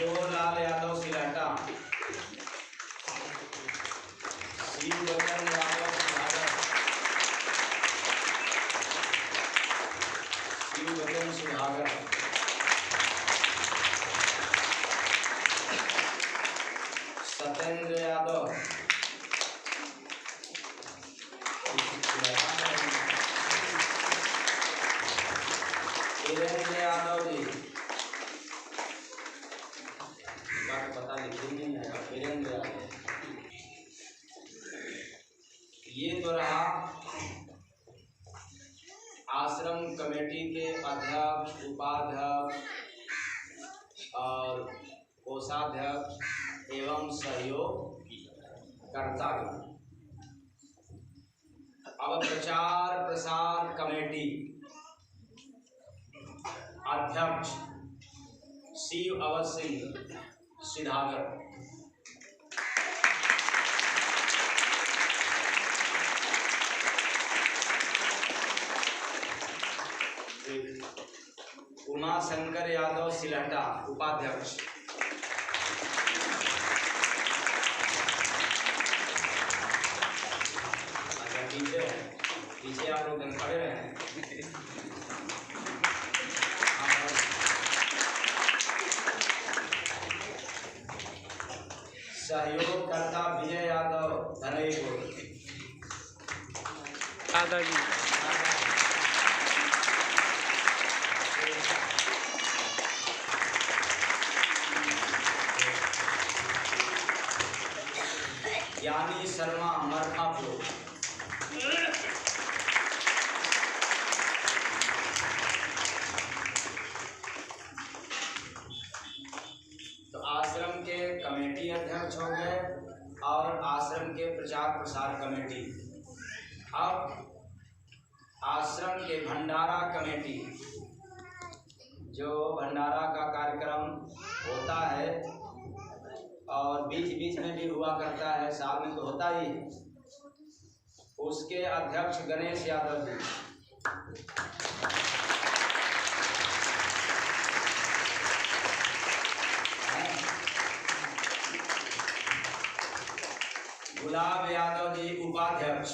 किशोरलाल यादव सिलहटा, शिववचन यादव सुधागर, शिववचन सुधागर, सत्येंद्र यादव, वीरेंद्र यादव जी, पता लिखेंगे नहीं, वीरेंद्र यादव। ये तो रहा आश्रम कमेटी के अध्यक्ष, उपाध्यक्ष और कोषाध्यक्ष एवं सहयोगकर्ता। अब प्रचार प्रसार कमेटी अध्यक्ष शिव अवध सिंह सिधागर। उमाशंकर यादव सिलहटा उपाध्यक्ष। पीछे आप लोग खड़े रहे हैं। सहयोगकर्ता विजय यादव धनईपुर। दादाजी ज्ञानी शर्मा मरखापुर। तो आश्रम के कमेटी अध्यक्ष हो गए और आश्रम के प्रचार प्रसार कमेटी। अब आश्रम के भंडारा कमेटी, जो भंडारा का कार्यक्रम होता है और बीच बीच में भी हुआ करता है, साल में तो होता ही, उसके अध्यक्ष गणेश यादव जी। गुलाब यादव जी उपाध्यक्ष।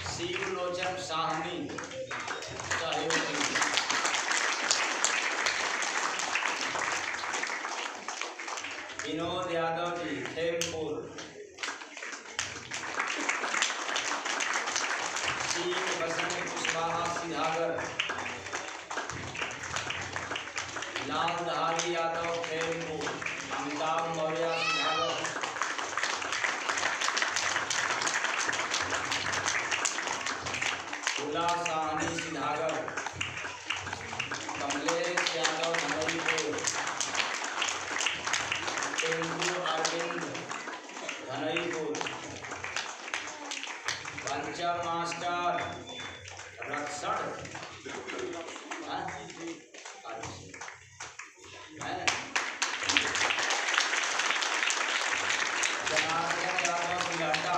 शिवलोचन साहनी सहयोगी। विनोद यादव जी खेमपुर। शिव बसंत कुशवाहा सिधागर। लाल धारी यादव खेमपुर। अमिताभ मौर्य सिधागर। भोला साहनी सिधागर। कमलेश यादव धनईपुर। तेंदु अरविंद धनईपुर। पंचम मास्टर रक्षण जनार्दन यादव सिलहटा।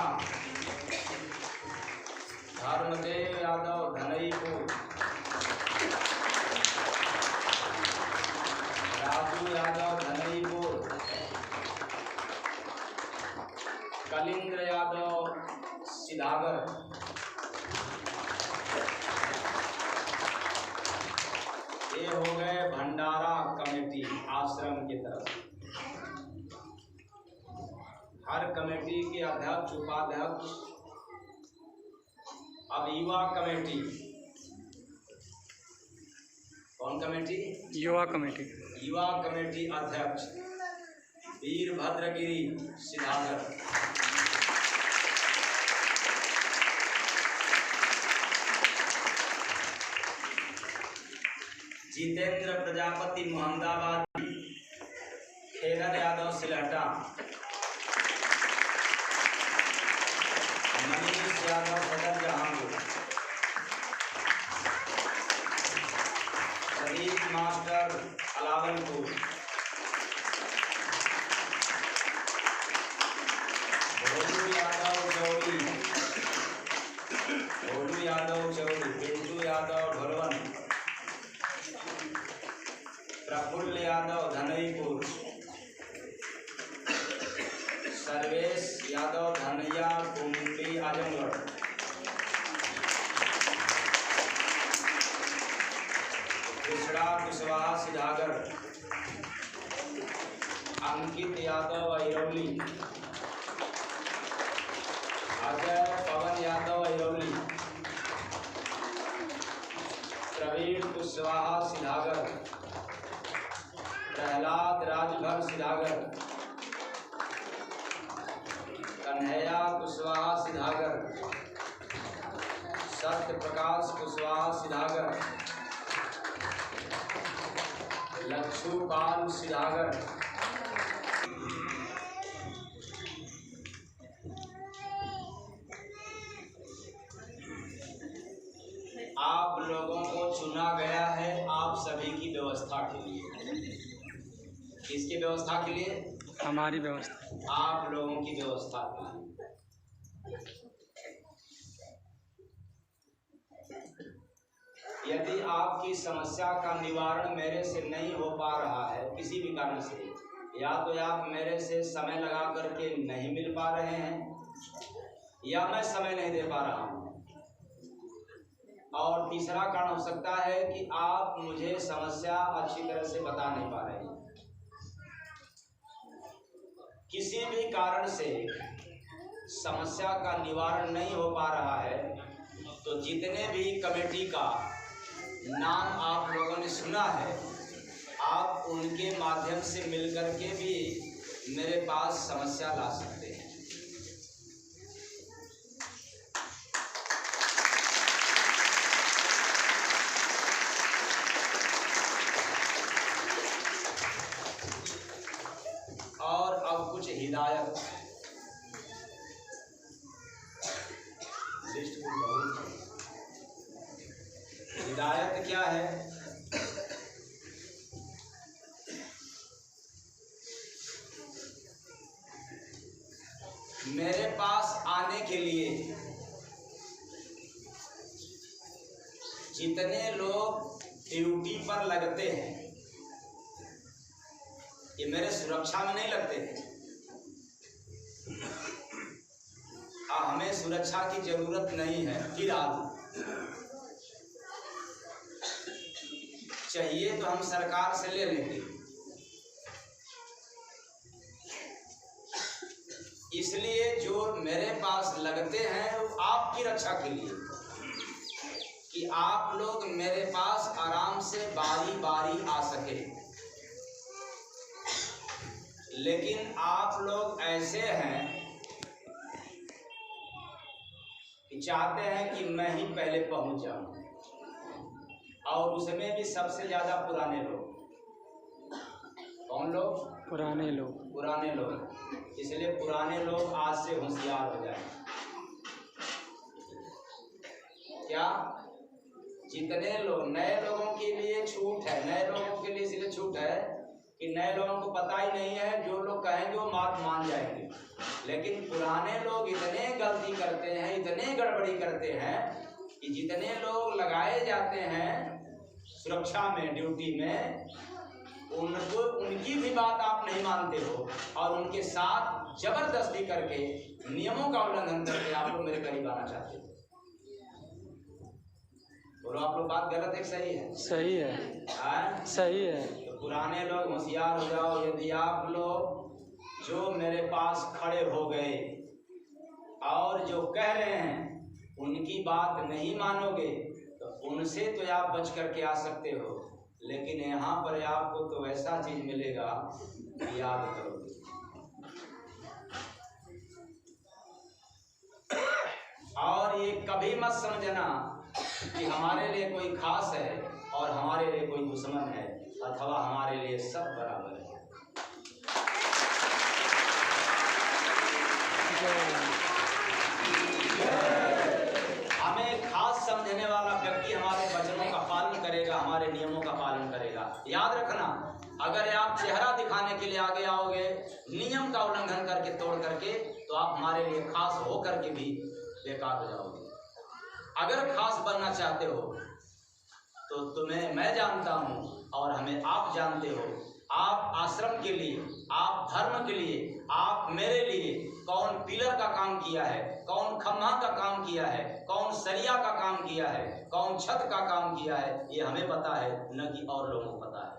धर्मदेव यादव धनईपुर। राजू यादव धनईपुर। कलिंद्र यादव सिधागर। ये हो गए भंडारा कमेटी आश्रम की तरफ। हर कमेटी के अध्यक्ष उपाध्यक्ष। अब युवा कमेटी। कौन कमेटी? युवा कमेटी। युवा कमेटी अध्यक्ष वीरभद्रगिरी सिधागर। जितेंद्र प्रजापति मोहम्मदाबाद। खेरन यादव सिलहटा। मनीष यादव सदर जहांगीर। प्रदीप मास्टर अलावलपुर। भोलू यादव जौड़ी। भोलू यादव चौरी, पिंटू यादव ढोलवन, प्रफुल्ल यादव धनईपुर, सर्वेश यादव धनैया कुंडी आजमगढ़, कृष्णा कुशवाहा सिधागर, अंकित यादव अहिरौली, अजय पवन यादव अहिरौली, प्रवीण कुशवाहा सिधागर, प्रहलाद राजभर सिधागर, कन्हैया कुशवाहा सिधागर, सत्य प्रकाश कुशवाहा सिधागर, लक्ष्मूपाल सिधागर। आप लोगों को चुना गया है आप सभी की व्यवस्था के लिए। किसकी व्यवस्था के लिए? हमारी व्यवस्था, आप लोगों की व्यवस्था के लिए। यदि आपकी समस्या का निवारण मेरे से नहीं हो पा रहा है किसी भी कारण से, या तो आप मेरे से समय लगा करके नहीं मिल पा रहे हैं या मैं समय नहीं दे पा रहा हूँ, और तीसरा कारण हो सकता है कि आप मुझे समस्या अच्छी तरह से बता नहीं पा रहे हैं। किसी भी कारण से समस्या का निवारण नहीं हो पा रहा है तो जितने भी कमेटी का नाम आप लोगों ने सुना है, आप उनके माध्यम से मिलकर के भी मेरे पास समस्या ला सकते हैं। और अब कुछ हिदायत, लिस्ट में बहुत है। हिदायत क्या है? मेरे पास आने के लिए जितने लोग ड्यूटी पर लगते हैं, ये मेरे सुरक्षा में नहीं लगते हैं। हमें सुरक्षा की जरूरत नहीं है फिलहाल। चाहिए तो हम सरकार से ले लेंगे। इसलिए जो मेरे पास लगते हैं वो आपकी रक्षा के लिए, कि आप लोग मेरे पास आराम से बारी बारी आ सके। लेकिन आप लोग ऐसे हैं कि चाहते हैं कि मैं ही पहले पहुंच जाऊं, और उसमें भी सबसे ज़्यादा पुराने लोग। कौन लोग? पुराने लोग। पुराने लोग। इसलिए पुराने लोग आज से होशियार हो जाएं। क्या? जितने लोग, नए लोगों के लिए छूट है, नए लोगों के लिए इसलिए छूट है कि नए लोगों को पता ही नहीं है, जो लोग कहेंगे वो बात मान जाएंगे। लेकिन पुराने लोग इतने गलती करते हैं, इतने गड़बड़ी करते हैं कि जितने लोग लगाए जाते हैं सुरक्षा में, ड्यूटी में, उनको उनकी भी बात आप नहीं मानते हो, और उनके साथ जबरदस्ती करके, नियमों का उल्लंघन करके आप लोग मेरे करीब आना चाहते हो। बोलो आप लोग, बात गलत है सही है? सही है। सही है। तो पुराने लोग होशियार हो जाओ। यदि आप लोग जो मेरे पास खड़े हो गए और जो कह रहे हैं उनकी बात नहीं मानोगे तो उनसे तो आप बच करके आ सकते हो, लेकिन यहाँ पर आपको तो ऐसा चीज मिलेगा कि याद करोगे। और ये कभी मत समझना कि हमारे लिए कोई खास है और हमारे लिए कोई दुश्मन है, अथवा हमारे लिए सब बराबर है। हमें खास समझने वाला व्यक्ति हमारे वचनों का पालन करेगा, हमारे नियमों का पालन करेगा। याद रखना, अगर आप चेहरा दिखाने के लिए आगे आओगे, नियम का उल्लंघन करके, तोड़ करके, तो आप हमारे लिए खास हो करके भी बेकार हो जाओगे। अगर खास बनना चाहते हो तो तुम्हें मैं जानता हूँ और हमें आप जानते हो। आप आश्रम के लिए, आप धर्म के लिए, आप मेरे लिए कौन पिलर का काम किया है, कौन खम्भा का काम किया है, कौन सरिया का काम किया है, कौन छत का काम किया है, ये हमें पता है, न कि और लोगों को पता है।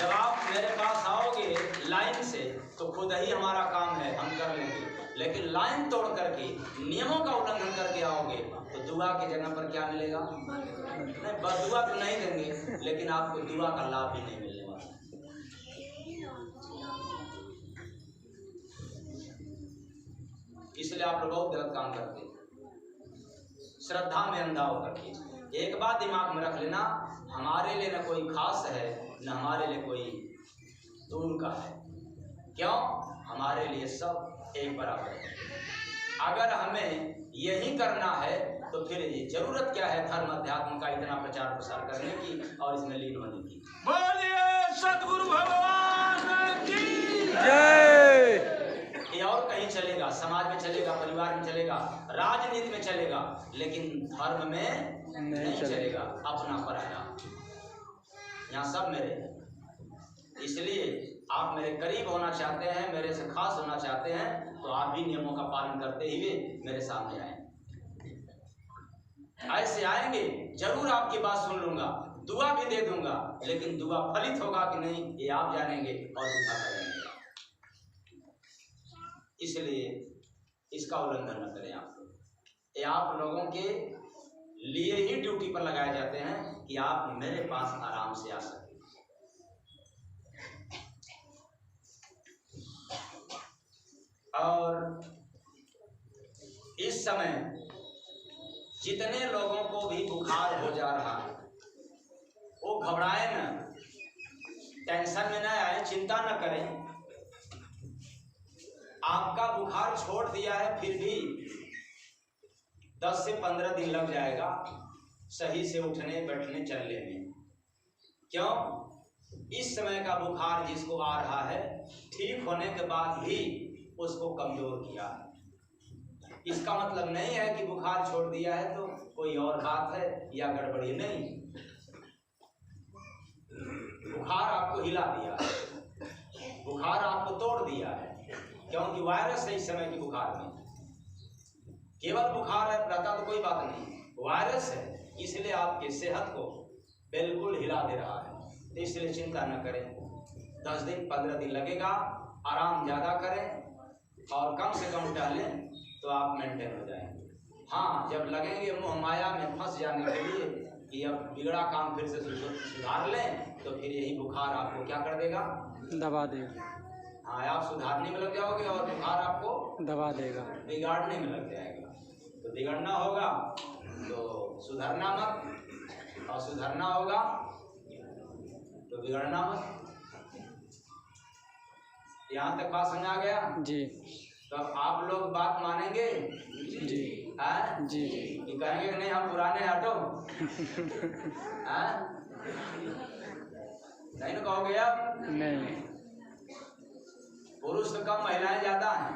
जब आप मेरे पास आओगे लाइन से तो खुद ही हमारा काम है, हम कर लेंगे। लेकिन लाइन तोड़ करके, नियमों का उल्लंघन करके आओगे तो दुआ की जगह पर क्या मिलेगा? नहीं, बदुआ तो नहीं देंगे, लेकिन आपको दुआ का लाभ भी नहीं मिलने वाला। इसलिए आप लोग बहुत गलत काम करते हैं, श्रद्धा में अंधा होकर के। एक बात दिमाग में रख लेना, हमारे लिए न कोई खास है, न हमारे लिए कोई दूर का है। क्यों? हमारे लिए सब एक बराबर है। अगर हमें यही करना है तो फिर ये जरूरत क्या है धर्म अध्यात्म का इतना प्रचार प्रसार करने की और इसमें लीन होने की? बोलिए सतगुरु भगवान की जय। ये और कहीं चलेगा, समाज में चलेगा, परिवार में चलेगा, राजनीति में चलेगा, लेकिन धर्म में नहीं चलेगा। अपना पराया, यहाँ सब मेरे हैं। इसलिए आप मेरे करीब होना चाहते हैं, मेरे से खास होना चाहते हैं, तो आप भी नियमों का पालन करते हुए मेरे सामने आए। ऐसे आएंगे जरूर आपकी बात सुन लूंगा, दुआ भी दे दूंगा, लेकिन दुआ फलित होगा कि नहीं ये आप जानेंगे और दिखा करेंगे। इसलिए इसका उल्लंघन न करें आप लोग। ये आप लोगों के लिए ही ड्यूटी पर लगाए जाते हैं कि आप मेरे पास आराम से आ सकें। और इस समय जितने लोगों को भी बुखार हो जा रहा है वो घबराए न, टेंशन में न आए, चिंता न करें। आपका बुखार छोड़ दिया है, फिर भी 10 से 15 दिन लग जाएगा सही से उठने बैठने चलने में। क्यों? इस समय का बुखार जिसको आ रहा है ठीक होने के बाद भी उसको कमजोर किया है। इसका मतलब नहीं है कि बुखार छोड़ दिया है तो कोई और बात है या गड़बड़ी नहीं। बुखार आपको हिला दिया है, बुखार आपको तोड़ दिया है, क्योंकि वायरस है इस समय की बुखार में। केवल बुखार रहता तो कोई बात नहीं, वायरस है, इसलिए आपकी सेहत को बिल्कुल हिला दे रहा है। तो इसलिए चिंता न करें, 10 दिन 15 दिन लगेगा, आराम ज़्यादा करें और कम से कम टहलें तो आप मेंटेन हो जाएंगे। हाँ, जब लगेंगे मोह माया में फंस जाने के लिए कि अब बिगड़ा काम फिर से सुधार लें, तो फिर यही बुखार आपको क्या कर देगा? दबा देगा। हाँ, आप सुधारने में लग जाओगे और बुखार आपको दबा देगा, बिगाड़ने में लग जाएगा। तो बिगड़ना होगा तो सुधरना मत, और सुधरना होगा तो बिगड़ना मत। यहाँ तक बात समझ आ गया जी? तो आप लोग बात मानेंगे जी? जी कि कहेंगे कि नहीं हम पुराने हटो? नहीं ना कहोगे अब? नहीं। पुरुष तो कम महिलाएं ज्यादा हैं।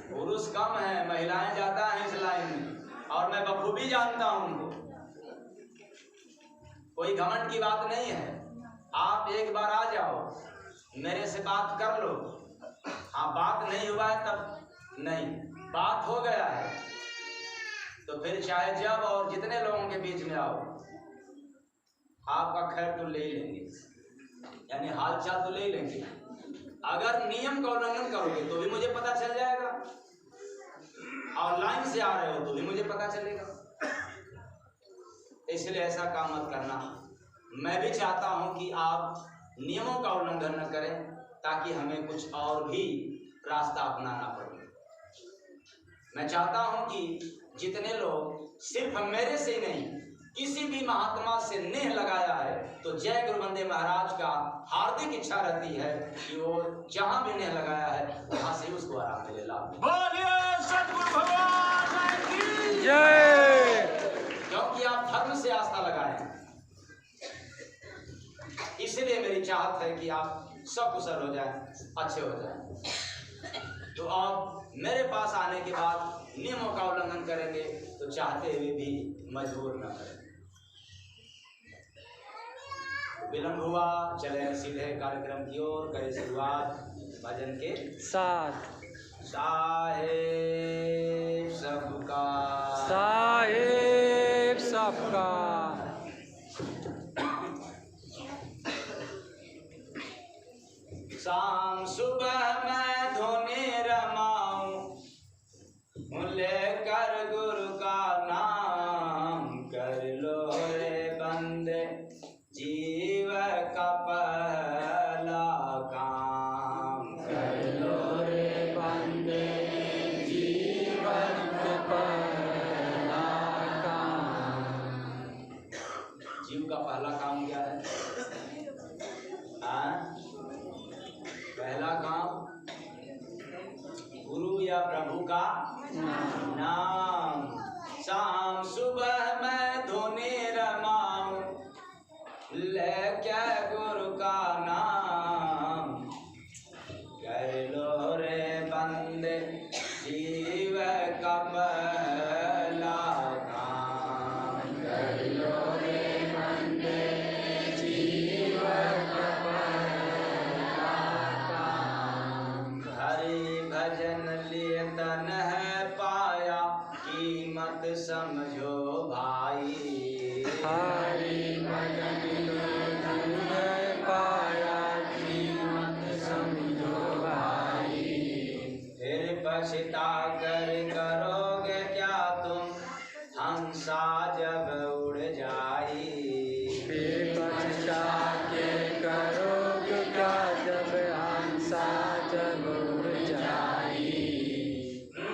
पुरुष कम है, महिलाएं ज्यादा हैं इस लाइन में, और मैं बखूबी जानता हूं उनको। कोई घमंड की बात नहीं है। आप एक बार आ जाओ, मेरे से बात कर लो। हाँ, बात नहीं हुआ है तब नहीं, बात हो गया है तो फिर चाहे जब और जितने लोगों के बीच में आओ, आपका खैर तो ले ही लेंगे, यानी हाल चाल तो ले ही लेंगे। अगर नियम का उल्लंघन करोगे तो भी मुझे पता चल जाएगा, और लाइन से आ रहे हो तो भी मुझे पता चलेगा। इसलिए ऐसा काम मत करना। मैं भी चाहता हूं कि आप नियमों का उल्लंघन न करें, ताकि हमें कुछ और भी रास्ता अपनाना पड़े। मैं चाहता हूं कि जितने लोग सिर्फ मेरे से ही नहीं, किसी भी महात्मा से नेह लगाया है, तो जय गुरु बंदे महाराज का हार्दिक इच्छा रहती है कि वो जहां भी नेह लगाया है वहां से उसको आराम मिले, लाभ। बोलिए सतगुरु भगवान की जय। क्योंकि आप धर्म से आस्था लगाए हैं, इसलिए मेरी चाहत है कि आप सब कुशल हो जाए, अच्छे हो जाए। तो अब मेरे पास आने के बाद नियमों का उल्लंघन करेंगे तो चाहते हुए भी मजबूर न करें। विलंब हुआ, चले सीधे कार्यक्रम की ओर, करें शुरुआत भजन के साथ। साहेब सबका, साहेब सबका, शाम सुबह मैं धोने रमाऊं, लेकर गुरु का नाम, कर लो रे बंदे जीव का पहला काम, कर लो रे बंदे जीवन का पहला काम। जीव का पहला काम क्या है? हाँ? पहला काम गुरु या प्रभु का नाम। शाम सुबह मैं धोने रमाऊं, लेके गुरु का नाम, कर लो रे बंदे जीव का पहला काम, कर लो रे बंदे जीव का पहला काम। हरि भजन लिए तन है पाया, कीमत समझो भाई। हरि भजन धन है पाया, कीमत समझो भाई। फिर पछता कर करोगे क्या तुम, हंसा जब उड़ जाई। फिर पछता के करोगे क्या, जब हंसा जब उड़ जाई।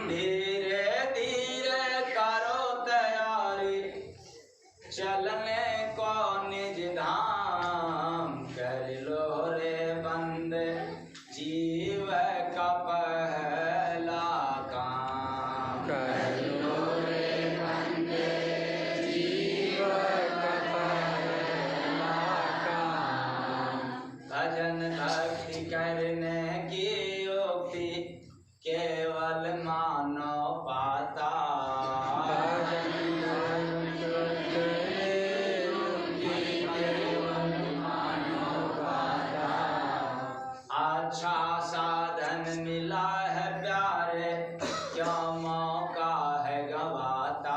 धीरे धीरे करो तैयारी, चलने को निज धाम, कर लो रे बंदे जीव का पहला काम, कर लो रे बंदे जीव का पहला काम। भजन भक्ति करने की युक्ति केवल मानव पाता। भजन अच्छा साधन मिला है प्यारे, क्यों मौका है गवाता।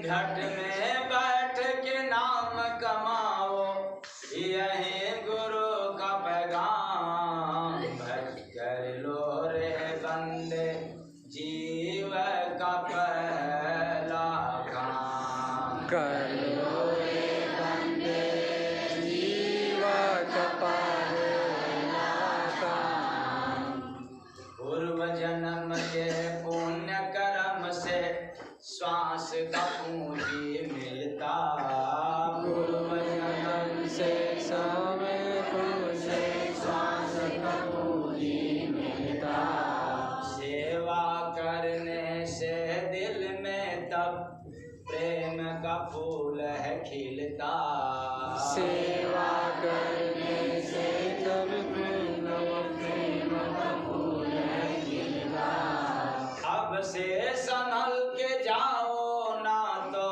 घट में बैठ के नाम कमाओ, यही गुरु का पैगाम, भज कर लो रे बंदे जीव का पहला काम, कर लो रे बंदे जीव का पहला काम। पूर्व जन्म के पुण्य कर्म से श्वास का पूंजी मिलता। पूर्व जन्म से समय को से श्वास का पूंजी मिलता। सेवा करने से दिल में तब प्रेम का फूल है खिलता। सेवा करने से तब प्रेम का फूल है खिलता। अब से संभल के जाओ ना तो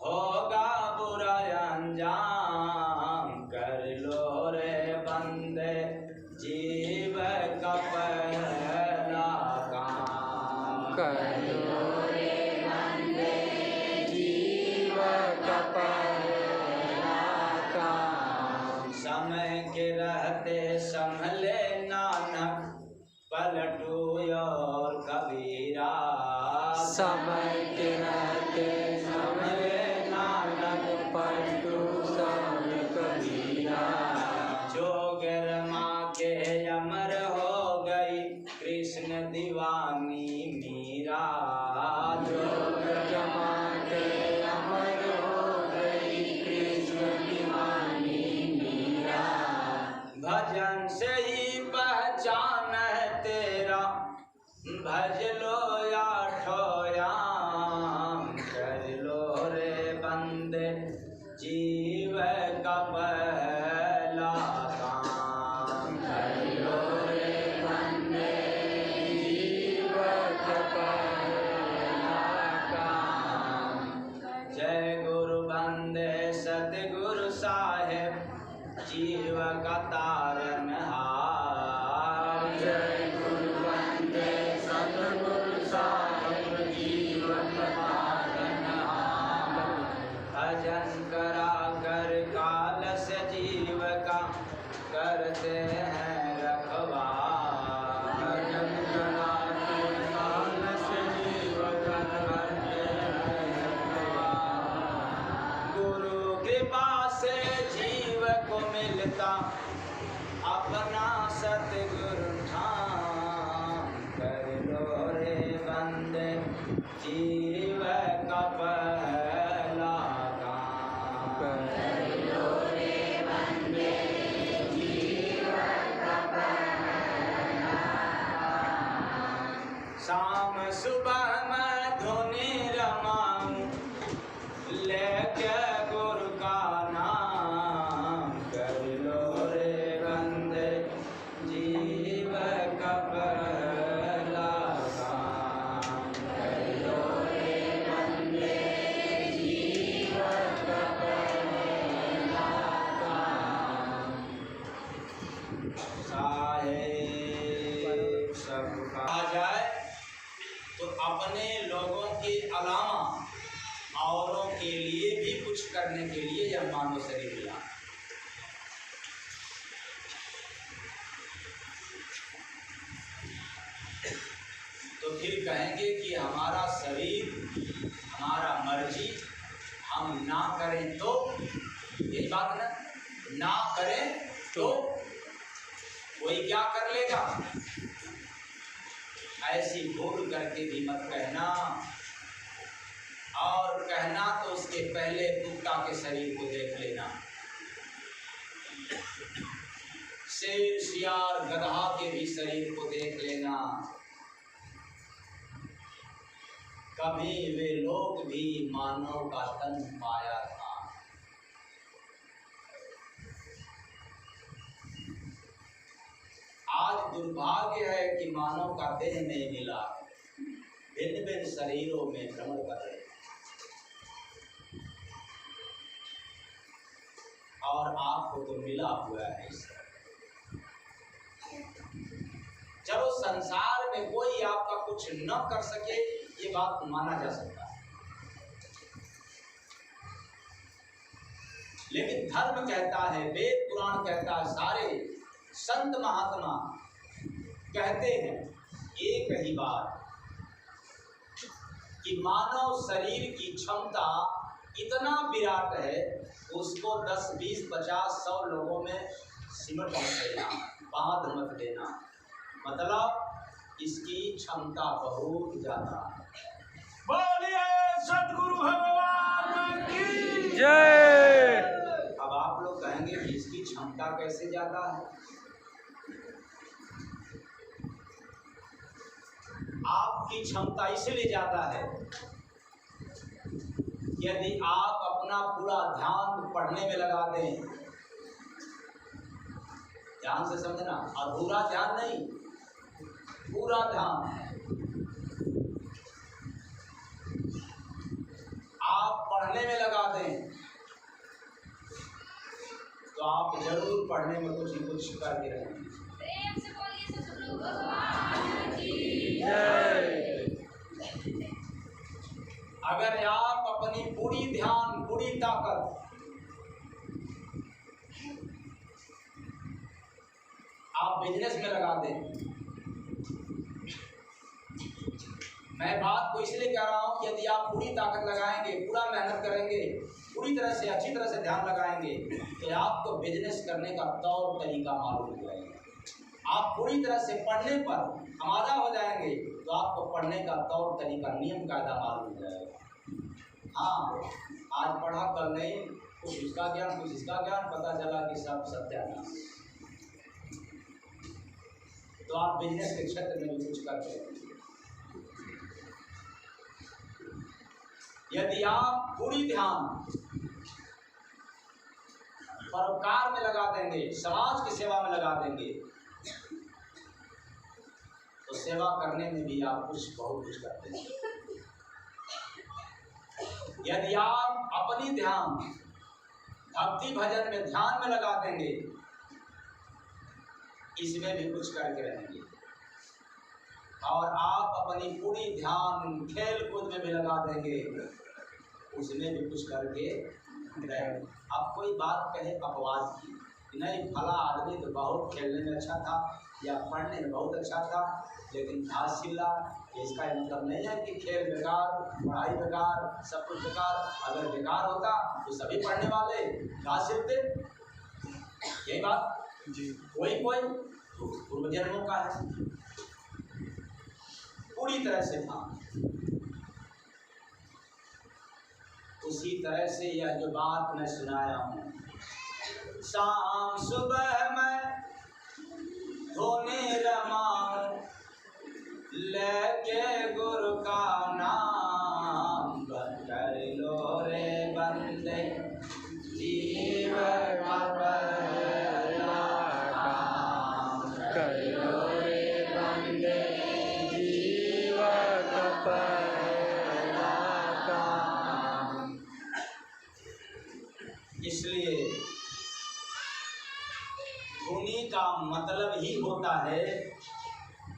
होगा बुरा अंजाम, कर लो रे बंदे जीव का पहला काम, कर लो रे बंदे जीव का पहला काम। समय के रहते संभले नानक, पलटू और कबीरा। समय के रहते समय नानक, पलटू सब कबीरा। जोगरमा के अमर हो गई कृष्ण दीवानी मीरा। जोगरमा के अमर हो गई कृष्ण दीवानी मीरा। भजन से ही पहचान है तेरा, भज लो या ठोया। तारनहार। जय गुरु वंदे सतगुरु साहिब जीवन तारनहार। भजन करा कर काल से जीव का करते हैं रखवार। भजन करा कर काल से जीव का करते हैं रखवार। गुरु कृपा से जीव को मिलता अपना सतगुरु ठाम। कर लो रे बंदे जीव का पहला काम। कर लो रे बंदे जीव का पहला काम। शाम सुबह मैं धुनि रमाऊं लेके गुरु का नाम। कर लो रे बंदे जीव का पहला काम। कर लो रे बंदे जीव का पहला काम। साहेब सबका आ जाए तो अपने लोगों के अलावा औरों के लिए भी कुछ करने के लिए यह मानव शरीर मिला। तो फिर कहेंगे कि हमारा शरीर हमारा मर्जी, हम ना करें तो, यही बात ना करें तो कोई क्या कर लेगा। ऐसी भूल करके भी मत कहना, और कहना तो उसके पहले कुत्ता के शरीर को देख लेना। शेर शियार गधा के भी शरीर को देख लेना। कभी वे लोग भी मानव का तन पाया था। आज दुर्भाग्य है कि मानव का देह नहीं मिला, भिन्न भिन्न शरीरों में भ्रमण कर रहे हैं। और आपको तो मिला हुआ है इस तरह। चलो संसार में कोई आपका कुछ न कर सके, ये बात माना जा सकता है, लेकिन धर्म कहता है, वेद पुराण कहता है, सारे संत महात्मा कहते हैं एक ही बात कि मानव शरीर की क्षमता इतना विराट है, उसको 10, 20, 50, 100 लोगों में सिमट मत देना, बांध मत देना। मतलब इसकी क्षमता बहुत ज्यादा है। बोलिए सतगुरु भगवान की जय। अब आप लोग कहेंगे कि इसकी क्षमता कैसे ज्यादा है। आपकी क्षमता इसलिए ज्यादा है, यदि आप अपना पूरा ध्यान पढ़ने में लगा दें, ध्यान से समझना, अधूरा ध्यान नहीं, पूरा ध्यान आप पढ़ने में लगा दें, तो आप जरूर पढ़ने में कुछ न कुछ करके रहेंगे। प्रेम से बोलिए सतगुरु भगवान की जय। अगर आप अपनी पूरी ध्यान, पूरी ताकत आप बिजनेस में लगा दें, मैं बात को इसलिए कह रहा हूं कि यदि आप पूरी ताकत लगाएंगे, पूरा मेहनत करेंगे, पूरी तरह से अच्छी तरह से ध्यान लगाएंगे, तो आपको बिजनेस करने का तौर तरीका मालूम हो जाएगा। आप पूरी तरह से पढ़ने पर आमादा हो जाएंगे, तो आपको पढ़ने का तौर तरीका, नियम कायदा मालूम हो जाएगा। हाँ, आज पढ़ा कल नहीं, कुछ इसका ज्ञान कुछ इसका ज्ञान, पता चला कि सब सत्यानाश। तो आप बिजनेस के क्षेत्र में भी कुछ करते हैं। यदि आप पूरी ध्यान परोपकार में लगा देंगे, समाज की सेवा में लगा देंगे, तो सेवा करने में भी आप कुछ बहुत कुछ करते हैं। यदि आप अपनी ध्यान भक्ति भजन में ध्यान में लगा देंगे, इसमें भी कुछ करके रहेंगे और आप अपनी पूरी ध्यान खेल कूद में भी लगा देंगे, उसमें भी कुछ करके रहेंगे। अब कोई बात कहे अपवाद की कि नहीं फला आदमी तो बहुत खेलने में अच्छा था या पढ़ने में बहुत अच्छा था लेकिन घास चिल्ला, इसका मतलब नहीं है कि खेल बेकार, पढ़ाई बेकार, सब कुछ बेकार। अगर बेकार होता तो सभी पढ़ने वाले घास चिल्लते, यही बात जी। कोई पूर्व जन्मों का है, पूरी तरह से था। उसी तरह से यह जो बात मैं सुनाया हूँ, शाम सुबह मैं धोने रमाऊं लेके गुरु का नाम, कर लो रे बंदे जीवन का पहला काम, कर लो रे बंदे जीवन का पहला काम। इसलिए धुनी का मतलब ही होता है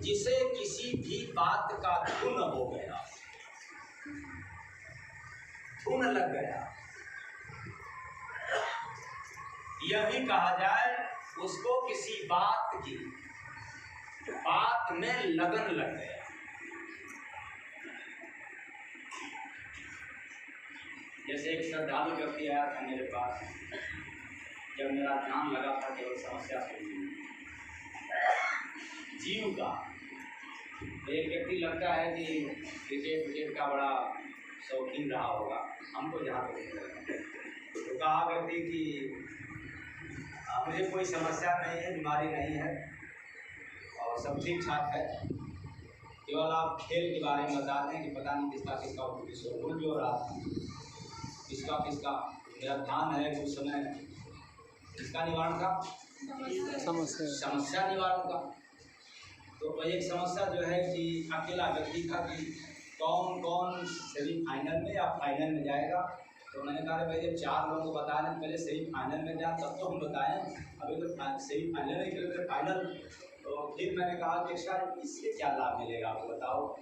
जिसे किसी भी बात का धुन हो गया, धुन लग गया, यह भी कहा जाए उसको किसी बात की बात में लगन लग गया। जैसे एक श्रद्धालु व्यक्ति आया था मेरे पास, जब मेरा ध्यान लगा था केवल समस्या सुनने जीव का। एक व्यक्ति लगता है कि क्रिकेट का बड़ा शौकीन रहा होगा, हमको जहाँ तक तो कहा व्यक्ति कि मुझे कोई समस्या नहीं है, बीमारी नहीं है और सब ठीक ठाक है, केवल आप खेल के बारे में बता दें कि पता नहीं किसका किसका शोरगुल भी हो रहा था, किसका किसका मेरा ध्यान है कि उस समय किसका निवारण था, समस्या निवारण का। तो एक समस्या जो है कि अकेला व्यक्ति था कि कौन कौन सेमीफाइनल में या फाइनल में जाएगा। तो मैंने कहा भाई जब 4 लोगों को बता दें पहले सेमीफाइनल में जाए तब तो हम बताएं, अभी तो सेमीफाइनल में खेलते फाइनल। तो फिर मैंने कहा कि अच्छा इससे क्या लाभ मिलेगा आपको बताओ।